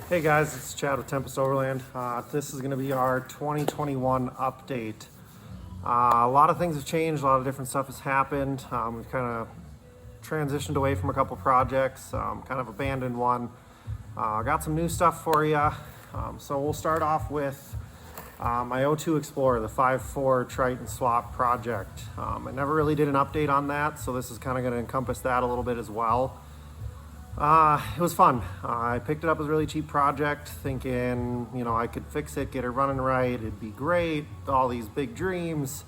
Hey guys, it's Chad with Tempest Overland. This is going to be our 2021 update. A lot of things have changed, a lot of different stuff has happened. We've kind of transitioned away from a couple projects, kind of abandoned one. Got some new stuff for you. So we'll start off with my O2 Explorer, the 5.4 Triton swap project. I never really did an update on that, so this is kind of going to encompass that a little bit as well. It was fun. I picked it up as a really cheap project, thinking, I could fix it, get it running right, it'd be great, all these big dreams.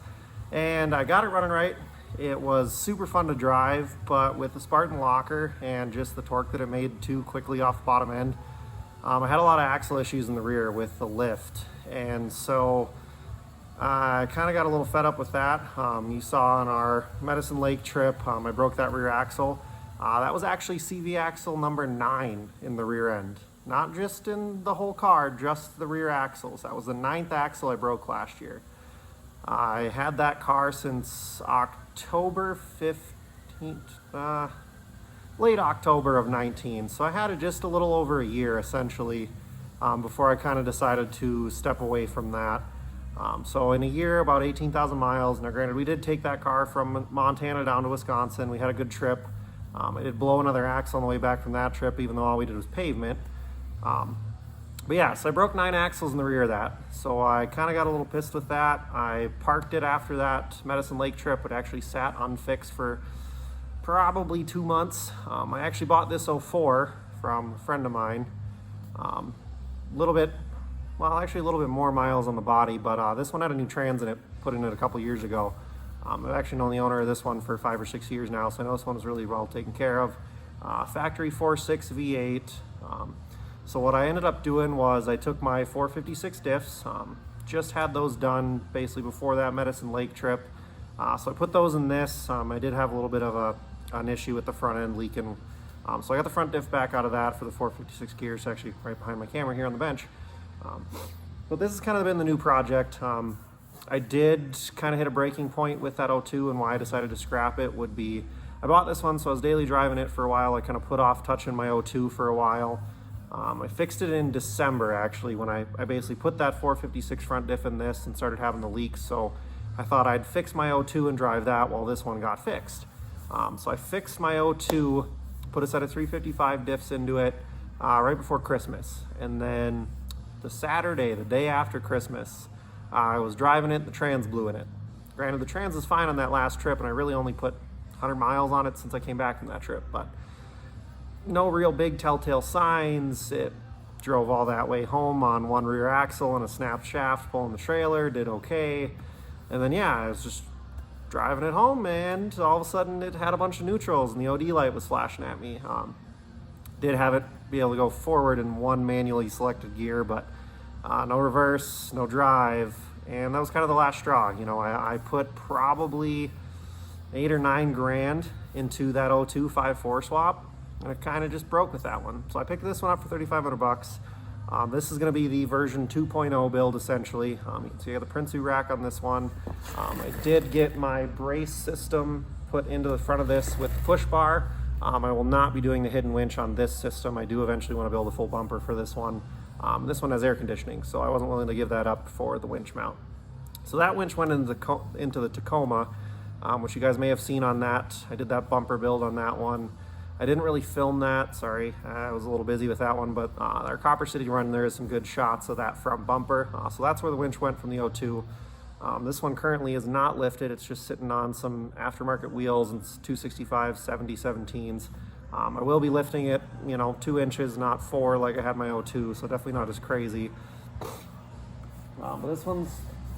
And I got it running right. It was super fun to drive, but with the Spartan locker and just the torque that it made too quickly off the bottom end, I had a lot of axle issues in the rear with the lift. And so I kind of got a little fed up with that. You saw on our Medicine Lake trip, I broke that rear axle. That was actually CV axle number 9 in the rear end. Not just in the whole car, just the rear axles. That was the 9th axle I broke last year. I had that car since October 15th, late October of 19. So I had it just a little over a year essentially before I kind of decided to step away from that. So in a year, about 18,000 miles. Now granted, we did take that car from Montana down to Wisconsin. We had a good trip. I did blow another axle on the way back from that trip, even though all we did was pavement. But yeah, so I broke 9 axles in the rear of that. So I kind of got a little pissed with that. I parked it after that Medicine Lake trip. It actually sat unfixed for probably 2 months. I actually bought this 04 from a friend of mine. A little bit more miles on the body, but this one had a new trans in it, put in it a couple years ago. I've actually known the owner of this one for 5 or 6 years now, so I know this one is really well taken care of. Factory 4.6 V8. So what I ended up doing was I took my 456 diffs, just had those done basically before that Medicine Lake trip. So I put those in this. I did have a little bit of an issue with the front end leaking. So I got the front diff back out of that for the 456 gears, actually right behind my camera here on the bench. But this has kind of been the new project. I did kind of hit a breaking point with that O2, and why I decided to scrap it would be, I bought this one, so I was daily driving it for a while. I kind of put off touching my O2 for a while. I fixed it in December, actually, when I basically put that 456 front diff in this and started having the leaks. So I thought I'd fix my O2 and drive that while this one got fixed. So I fixed my O2, put a set of 355 diffs into it right before Christmas. And then the Saturday, the day after Christmas, I was driving it, the trans blew in it. Granted, the trans was fine on that last trip, and I really only put 100 miles on it since I came back from that trip, but no real big telltale signs. It drove all that way home on one rear axle and a snapped shaft pulling the trailer, did okay. And then, yeah, I was just driving it home, and all of a sudden it had a bunch of neutrals, and the OD light was flashing at me. Did have it be able to go forward in one manually selected gear, but no reverse, no drive, and that was kind of the last straw. I put probably 8 or 9 grand into that O2 5.4 swap, and it kind of just broke with that one. So I picked this one up for $3,500. This is going to be the version 2.0 build, essentially. You can see I got the Prinsu rack on this one. I did get my brace system put into the front of this with the push bar. I will not be doing the hidden winch on this system. I do eventually want to build a full bumper for this one. This one has air conditioning, so I wasn't willing to give that up for the winch mount. So that winch went into the Tacoma, which you guys may have seen on that. I did that bumper build on that one. I didn't really film that, sorry. I was a little busy with that one, but our Copper City run, there is some good shots of that front bumper. So that's where the winch went from the O2. This one currently is not lifted. It's just sitting on some aftermarket wheels and 265 70-17s. I will be lifting it, 2 inches, not 4 like I had my O2, so definitely not as crazy. But this one's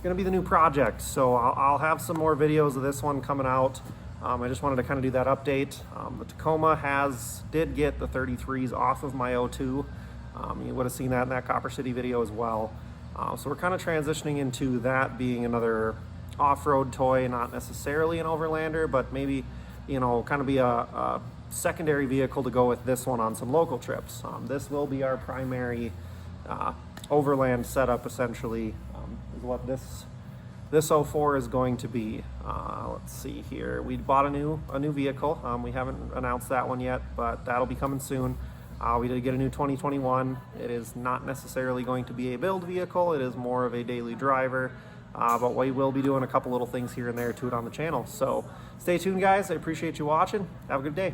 going to be the new project, so I'll have some more videos of this one coming out. I just wanted to kind of do that update. The Tacoma did get the 33s off of my O2. You would have seen that in that Copper City video as well. So we're kind of transitioning into that being another off-road toy, not necessarily an overlander, but maybe, kind of be a secondary vehicle to go with this one on some local trips. This will be our primary overland setup, essentially, is what this 04 is going to be. Let's see here. We bought a new vehicle. We haven't announced that one yet, but that'll be coming soon. We did get a new 2021. It is not necessarily going to be a build vehicle. It is more of a daily driver. But we will be doing a couple little things here and there to it on the channel. So stay tuned, guys. I appreciate you watching. Have a good day.